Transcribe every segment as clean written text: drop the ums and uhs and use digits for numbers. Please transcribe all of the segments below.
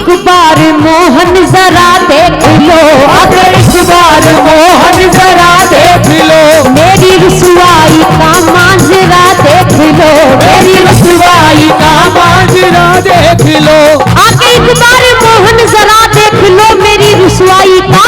एक बार मोहन जरा देख लो, आके एक बार मोहन जरा देख लो, मेरी रसवाई का मांजरा देख लो, मेरी रसवाई का मांजरा देख लो। आके एक बार मोहन जरा देख लो, मेरी रसवाई का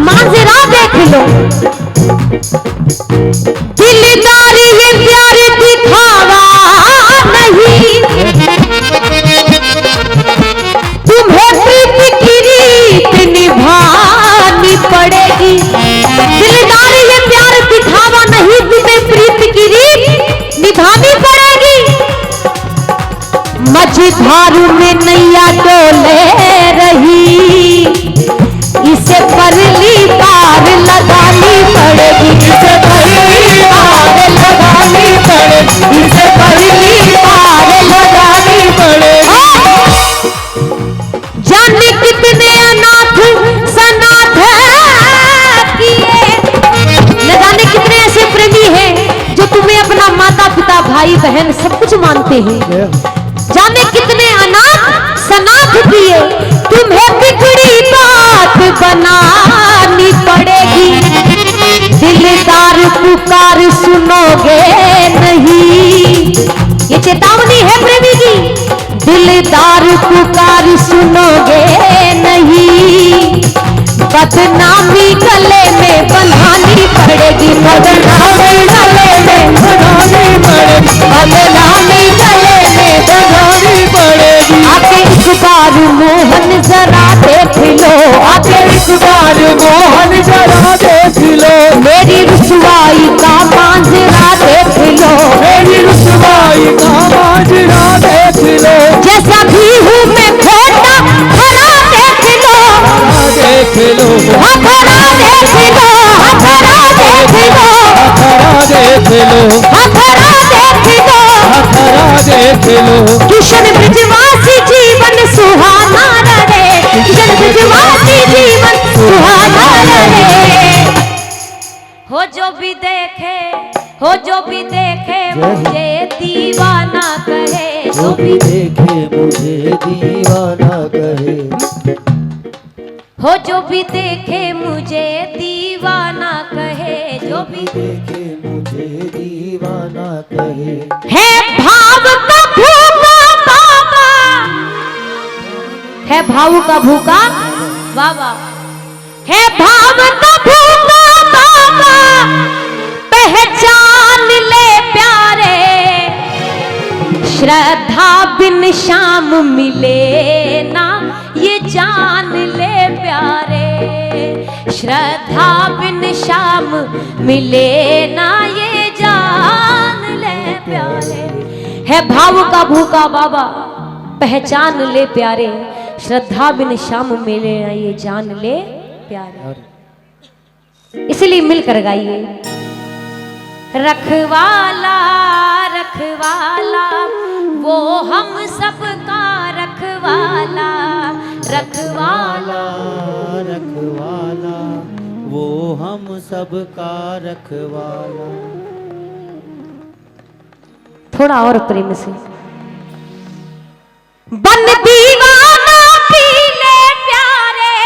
मांजरा देख लो। दिलदार ये प्यार दिखावा नहीं, तुम्हें प्रीत की रीत निभानी पड़ेगी। दिलदार ये प्यार दिखावा नहीं, तुम्हें प्रीत की रीत निभानी पड़ेगी। मझधार में नैया डोले रही, इसे परली पार लगानी पड़ेगी, इसे परली पार लगानी पड़ेगी, इसे परली पार लगानी पड़ेगी। जाने कितने अनाथ सनाथ किए, न जाने कितने ऐसे प्रेमी हैं जो तुम्हें अपना माता पिता भाई बहन सब कुछ मानते हैं। जाने कितने अनाथ सनाथ किए, तुम्हें बिगड़ी बात बनानी पड़ेगी। दिलदार पुकार सुनोगे नहीं, ये चेतावनी है प्रेमी की। दिलदार पुकार सुनोगे नहीं, बदनामी गले में बंधानी पड़ेगी, बदनामी गले में बनानी पड़ेगी, बदनामी गले में बनानी पड़ेगी। आके एक बार मोहन जरा देख लो, आके एक बार मोहन जरा देख लो, मेरी रसवाई का मांजरा देख लो, मेरी रसवाई का मांजरा देख लो। जैसा भी हूँ मैं खोटा खरा देख लो, देख लो, हथरा देख लो, हथरा देख लो, हथरा देख लो, हथरा देख लो, हथरा देख लो। किशन ब्रजवासी जीवन सुहाना रहे, किशन ब्रजवासी जीवन सुहाना रहे। हो जो भी देखे, हो जो भी देखे मुझे दीवाना कहे, जो भी देखे मुझे दीवाना कहे, हो जो भी देखे मुझे दीवाना कहे, जो भी देखे मुझे दीवाना कहे। है भाव का भूखा बाबा, है भाव का भूखा बाबा, है भाव का भूखा बाबा, पहचान ले प्यारे। श्रद्धा बिन शाम मिले ना, ये जान ले प्यारे। श्रद्धा बिन शाम मिले ना, ये जान ले प्यारे। है भाव का भूखा बाबा, पहचान ले प्यारे। श्रद्धा बिन शाम मिले ना, ये जान ले प्यारे। इसलिए मिलकर गाइए। रखवाला रखवाला वो हम सबका रखवाला, रखवाला रखवाला वो हम सबका रखवाला। थोड़ा और प्रेम से। बन दीवाना पी ले प्यारे,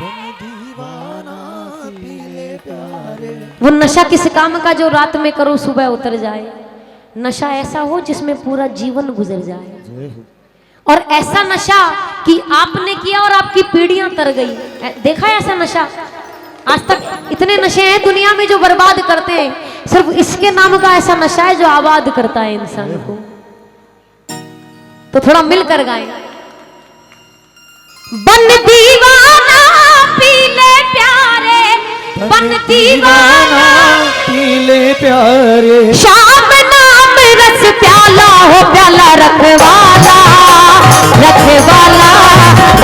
बन दीवाना पी ले प्यारे। वो नशा किस काम का जो रात में करो सुबह उतर जाए। नशा ऐसा हो जिसमें पूरा जीवन गुजर जाए, और ऐसा नशा कि आपने किया और आपकी पीढ़ियां तर गई। देखा है ऐसा नशा? आज तक इतने नशे हैं दुनिया में जो बर्बाद करते हैं, सिर्फ इसके नाम का ऐसा नशा है जो आबाद करता है इंसान को। तो थोड़ा मिलकर गाएं। बन दीवाना पी ले प्यारे, बन दीवाना पी ले प्यारे। शाम नाम रस प्याला हो प्याला रखवाला, रखवाला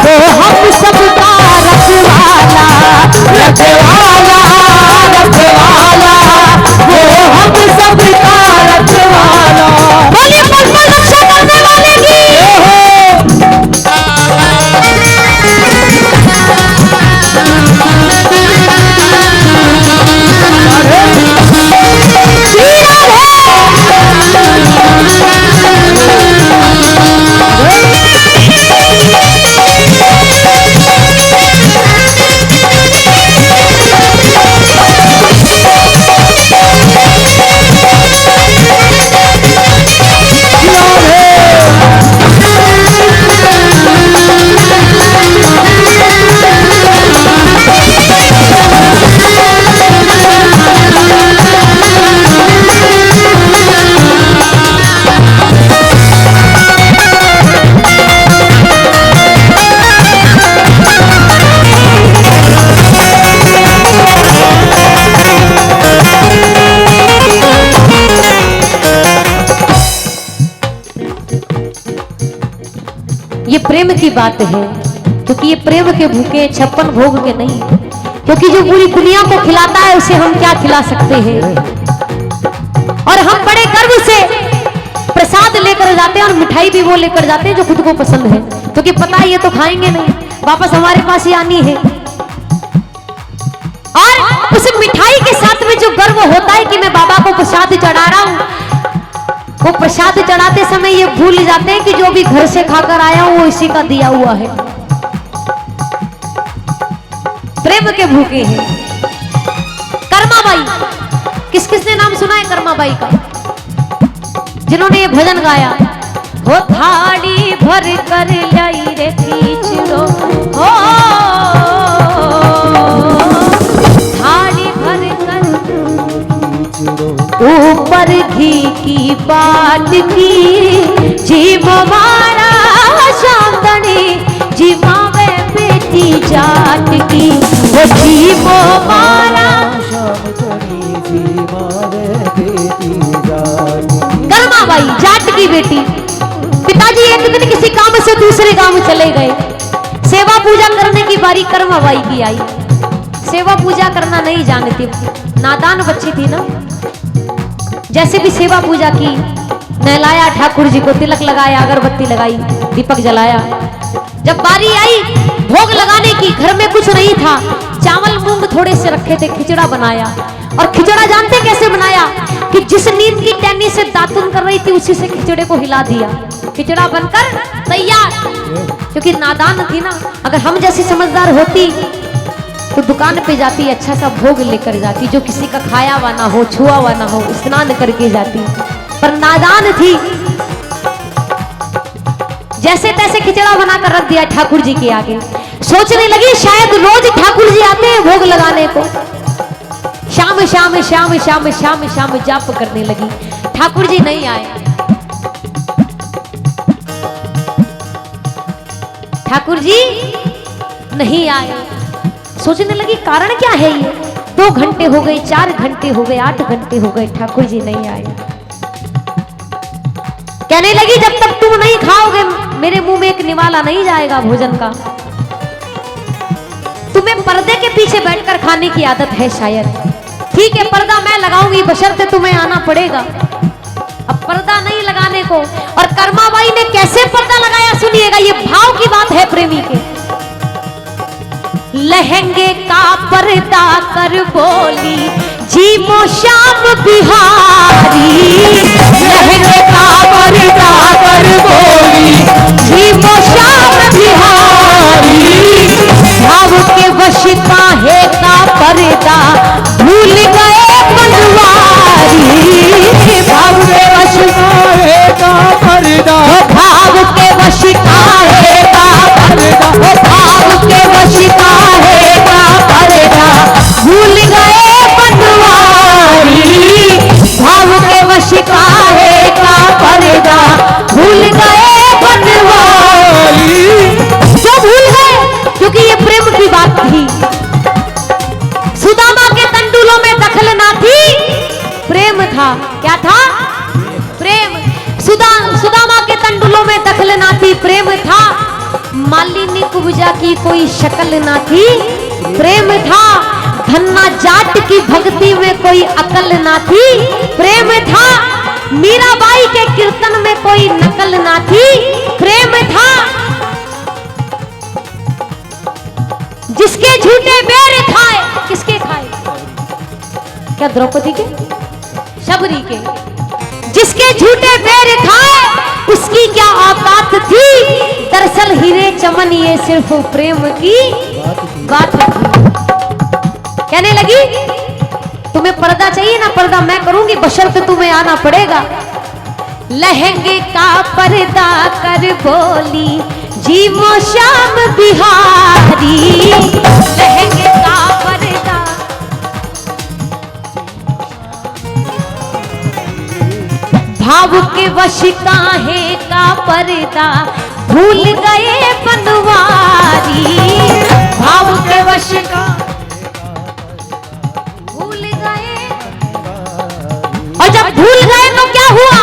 वो हम सबका रखवाला, रखवाला रखवाला वो हम सबका रखवाला। बोलिए पल रक्षा करने वाले की। ये प्रेम की बात है, क्योंकि ये प्रेम के भूखे 56 भोग के नहीं, क्योंकि जो पूरी दुनिया को खिलाता है उसे हम क्या खिला सकते हैं। और हम बड़े गर्व से प्रसाद लेकर जाते हैं और मिठाई भी वो लेकर जाते हैं जो खुद को पसंद है, क्योंकि पता है ये तो खाएंगे नहीं, वापस हमारे पास ही आनी है। और उस मिठाई के साथ में जो गर्व होता है कि मैं बाबा को प्रसाद चढ़ा रहा हूं, वो प्रसाद चढ़ाते समय ये भूल जाते हैं कि जो भी घर से खाकर आया हूं वो इसी का दिया हुआ है। प्रेम के भूखे हैं। कर्माबाई, किस किसने नाम सुना है कर्माबाई का, जिन्होंने ये भजन गाया? हो थाली भर कर लाई रे खींचड़ो, हो थाली भर कर ऊपर घी की बाट की, जी मारा शामदनी जी मावे बेटी जाट की, वो जी मारा कर्माबाई जाट की बेटी। पिताजी एक दिन किसी काम से दूसरे गांव चले गए, सेवा पूजा करने की बारी कर्माबाई की आई। सेवा पूजा करना नहीं जानती, नादान बच्ची थी ना। जैसे भी सेवा पूजा की, नहलाया ठाकुर जी को, तिलक लगाया, अगरबत्ती लगाई, दीपक जलाया। जब बारी आई भोग लगाने की, घर में कुछ नहीं था, चावल मूंग थोड़े से रखे थे, खिचड़ा बनाया। और खिचड़ा जानते कैसे बनाया? कि जिस नींद की टहनी से दातुन कर रही थी उसी से खिचड़े को हिला दिया, खिचड़ा बनकर तैयार। क्योंकि नादान थी ना, अगर हम जैसी समझदार होती तो दुकान पे जाती, अच्छा सा भोग लेकर जाती, जो किसी का खाया हुआ ना हो, छुआ हुआ ना हो, स्नान करके जाती। पर नादान थी, जैसे तैसे खिचड़ा बनाकर रख दिया ठाकुर जी के आगे। सोचने लगी शायद रोज ठाकुर जी आते हैं भोग लगाने को। शाम शाम शाम शाम शाम शाम जाप करने लगी, ठाकुर जी नहीं आए। ठाकुर जी नहीं आए। सोचने लगी कारण क्या है ये, 2 घंटे हो गए, 4 घंटे हो गए, 8 घंटे हो गए, ठाकुर जी नहीं आए। कहने लगी जब तक तुम नहीं खाओगे मेरे मुंह में एक निवाला नहीं जाएगा भोजन का। तुम्हें पर्दे के पीछे बैठकर खाने की आदत है शायद, ठीक है पर्दा मैं लगाऊंगी, बशर्ते तुम्हें आना पड़ेगा। अब पर्दा नहीं लगाने को, और कर्माबाई ने कैसे पर्दा लगाया सुनिएगा, ये भाव की बात है प्रेमी के। लहंगे का पर्दा कर बोली जी मो श्याम बिहारी, लहंगे का पर्दा कर बोली जी मो श्याम बिहारी, भाव के वश काहे का पर्दा भूल गए बनवारी, भाव के वश काहे का पर्दा, भाव के वश काहे का पर्दा, भाव के वश काहे का पर्दा भूल गए बनवारी, भाव के वश काहे का पर्दा भूल गए बनवारी। क्यों भूल गए? क्योंकि ये प्रेम की बात थी। सुदामा के तंडुलों में दखल ना थी, प्रेम था। क्या था? प्रेम। सुदामा के तंडुलों में दखल ना थी, प्रेम था। मालिनी कुब्जा की कोई शक्ल ना थी, प्रेम था। धन्ना जाट की भक्ति में कोई अकल ना थी, प्रेम था। मीराबाई के कीर्तन में कोई नकल ना थी, प्रेम था। जिसके झूठे बेर खाए, किसके खाए? क्या द्रौपदी के? शबरी के। जिसके झूठे बेर खाए उसकी क्या औकात थी? दरअसल हीरे चमन ये सिर्फ प्रेम की बात थी। कहने लगी तुम्हें पर्दा चाहिए ना, पर्दा मैं करूंगी, बशर्ते तुम्हें आना पड़ेगा। लहंगे का पर्दा कर बोली जी मो श्याम बिहारी, लहंगे का पर्दा, भाव के वश काहे का पर्दा भूल गए बनवारी, भाव के वश का भूल गए। और जब भूल गए तो क्या हुआ?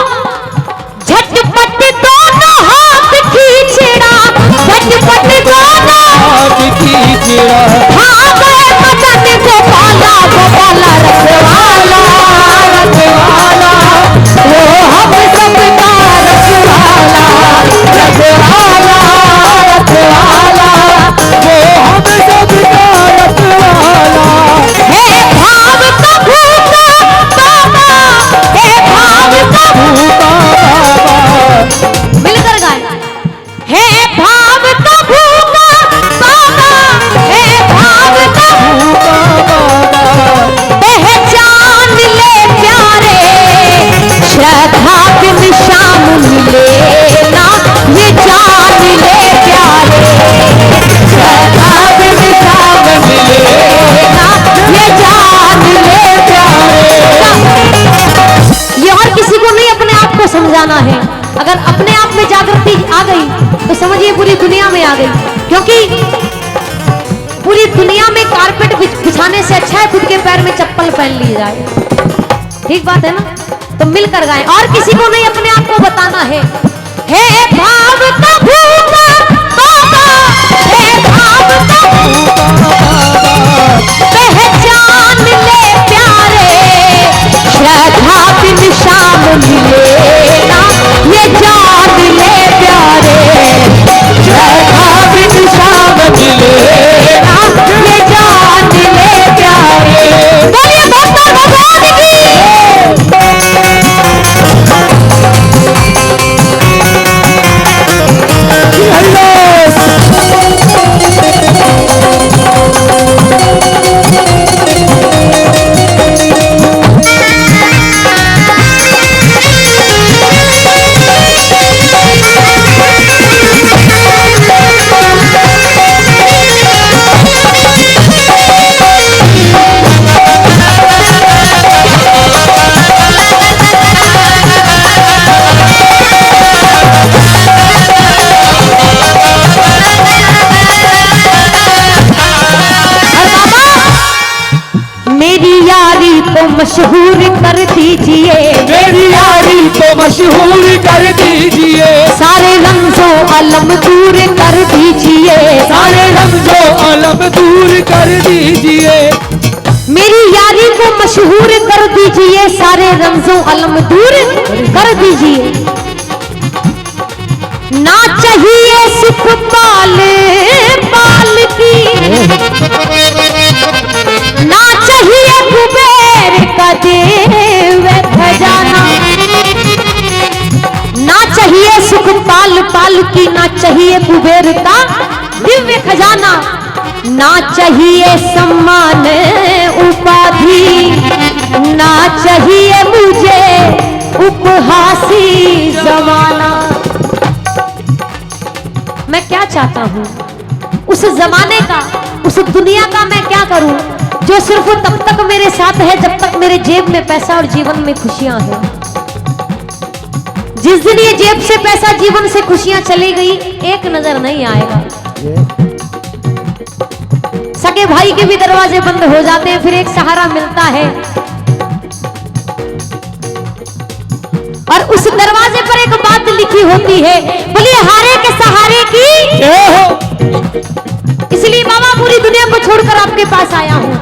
झटपट दोनों हाथ खींचड़ा अगर अपने आप में जागृति आ गई तो समझिए पूरी दुनिया में आ गई, क्योंकि पूरी दुनिया में कारपेट बिछाने से अच्छा है खुद के पैर में चप्पल पहन ली जाए। ठीक बात है ना? तो मिलकर गाएं, और किसी को नहीं, अपने आप को बताना है। हे भाव का भूखा बाबा, हे भाव का पहचान ले प्यारे, श्रद्धा बिन शाम मिले ना ये जान ले प्यारे, श्रद्धा बिन शाम मिले ना ये जान ले प्यारे। बोलिए भक्तों भगवान की। मशहूर कर दीजिए, मेरी यारी को मशहूर कर दीजिए, सारे रंजो अलम दूर कर दीजिए, सारे रंजो अलम दूर कर दीजिए, मेरी यारी को मशहूर कर दीजिए, सारे रंजो अलम दूर कर दीजिए। ना चाहिए सुख पाल पाल की, ना चाहिए कुबेर का दिव्य खजाना, ना चाहिए सुख पाल पाल की, ना चाहिए कुबेर का दिव्य खजाना, ना चाहिए सम्मान उपाधि, ना चाहिए मुझे उपहासी जमाना। मैं क्या चाहता हूँ? उस जमाने का, उस दुनिया का मैं क्या करूं जो सिर्फ तब तक मेरे साथ है जब तक मेरे जेब में पैसा और जीवन में खुशियां हैं। जिस दिन ये जेब से पैसा, जीवन से खुशियां चली गई, एक नजर नहीं आएगा। सगे भाई के भी दरवाजे बंद हो जाते हैं, फिर एक सहारा मिलता है, और उस दरवाजे पर एक बात लिखी होती है, बोलिए हारे के सहारे की। इसलिए बाबा पूरी दुनिया को छोड़कर आपके पास आया हूं।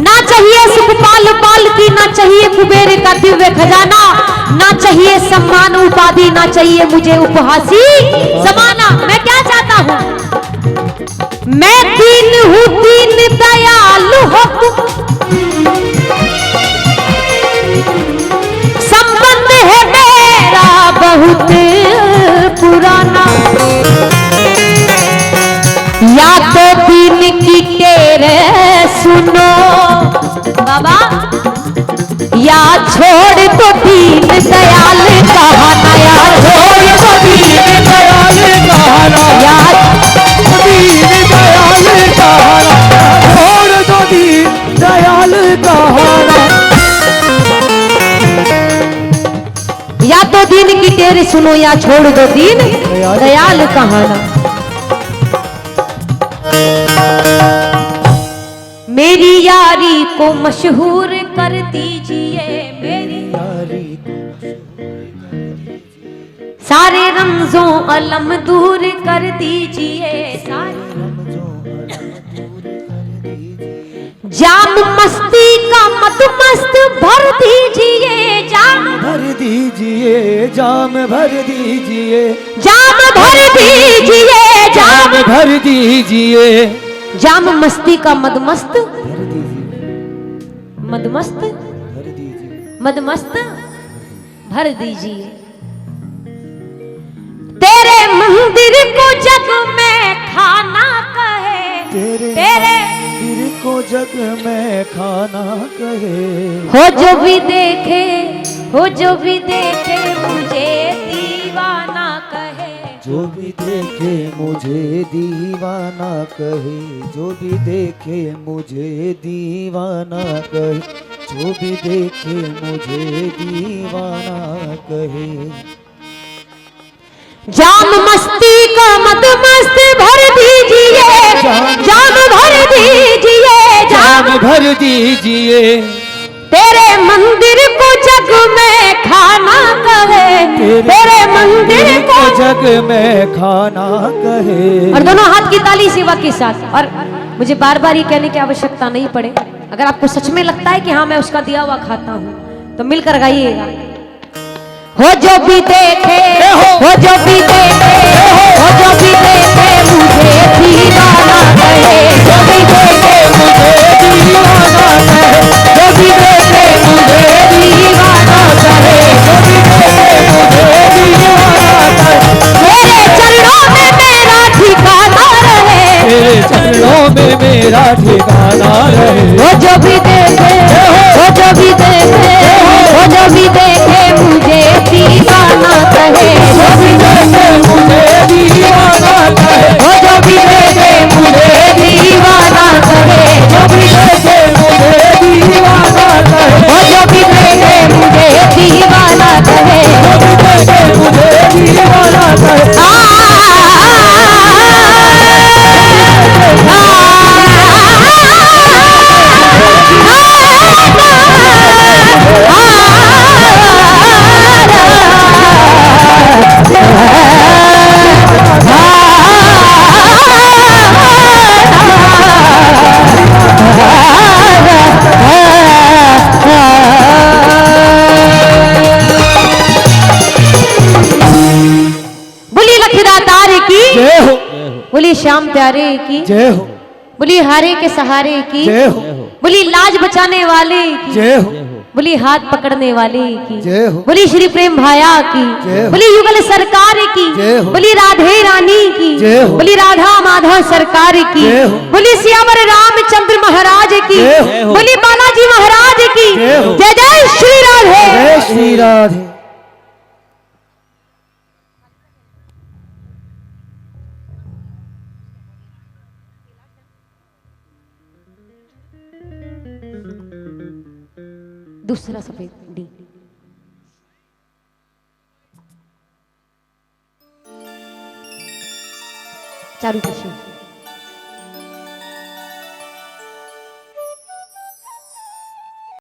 ना चाहिए सुख पाल पाल की, ना चाहिए कुबेर का दिव्य खजाना, ना चाहिए सम्मान उपाधि, ना चाहिए मुझे उपहासी जमाना। मैं क्या चाहता हूं? मैं दीन हूं, दीन दयालु हूं, संबंध है मेरा बहुत पुराना, या तो दीन की तेरे सुनो बाबा, या छोड़ तो दीन दयाल कहाना, या छोड़ तो दीन दयाल कहाना, या दीन दयाल कहाना, छोड़ दो दीन दयाल कहाना, या तो दीन की तेरे सुनो, या छोड़ दो दीन दयाल कहाना। मेरी यारी को मशहूर कर दीजिए, मेरी यारी को सारे रमजों अलम दूर कर दीजिए, सारे जाम मस्ती का मत मस्त भर दीजिए, जाम भर दीजिए, जाम भर दीजिए, जाम भर दीजिए, जाम भर दीजिए, जाम मस्ती का मदमस्त भर दीजिए, मदमस्त भर दीजिए, मदमस्त भर दीजिए। तेरे मंदिर को जग में खाना कहे, तेरे मंदिर को जग में खाना कहे, हो जो भी देखे, हो जो भी देखे मुझे दीवाना कहे, जो भी देखे मुझे दीवाना कहे, जो भी देखे मुझे दीवाना कहे, जो भी देखे मुझे दीवाना कहे। जाम मस्ती का मत मस्त भर दीजिए, जाम भर दीजिए, जाम भर दीजिए। तेरे मंदिर को जग में खाना कहे, तेरे मंदिर को जग में खाना कहे। और दोनों हाथ की ताली सेवा के साथ। और मुझे बार बार ये कहने की आवश्यकता नहीं पड़े, अगर आपको सच में लगता है कि हाँ मैं उसका दिया हुआ खाता हूँ तो मिलकर गाइएगा। हो जो भी देखे, हो जो भी देखे, हो जो भी देखे मुझे दीवाना कहे, जो भी देखे मुझे दीवाना कहे, जो भी देखे मुझे दीवाना कहे, जो भी देखे मुझे दीवाना कहे। मेरे चरणों में मेरा ठिकाना रहे, तेरे चरणों में मेरा ठिकाना रहे। वो जो भी देखे, वो जो भी देखे, वो जो भी देखे मुझे दीवाना कहे, जो भी देखे मुझे दीवाना कहे, वो जो भी देखे मुझे दीवाना कहे, जो भी देखे मुझे दीवाना कहे, वो जो भी देखे मुझे दीवाना कहे, जो भी देखे मुझे दीवाना कहे। बोली श्याम प्यारे की जय हो, बोली हारे के सहारे की जय हो, बोली लाज बचाने वाले की जय हो, बोली हाथ पकड़ने वाले की जय हो, बोली श्री प्रेम भाया की जय हो, बोली युगल सरकार की जय हो, बोली राधे रानी की जय हो, बोली राधा माधव सरकार की जय हो, बोली सियावर रामचंद्र महाराज की जय हो, बोली बालाजी महाराज की जय हो, जय जय श्री राधे। जय श्री राधे। दूसरा सफेद डी चारू कृष्ण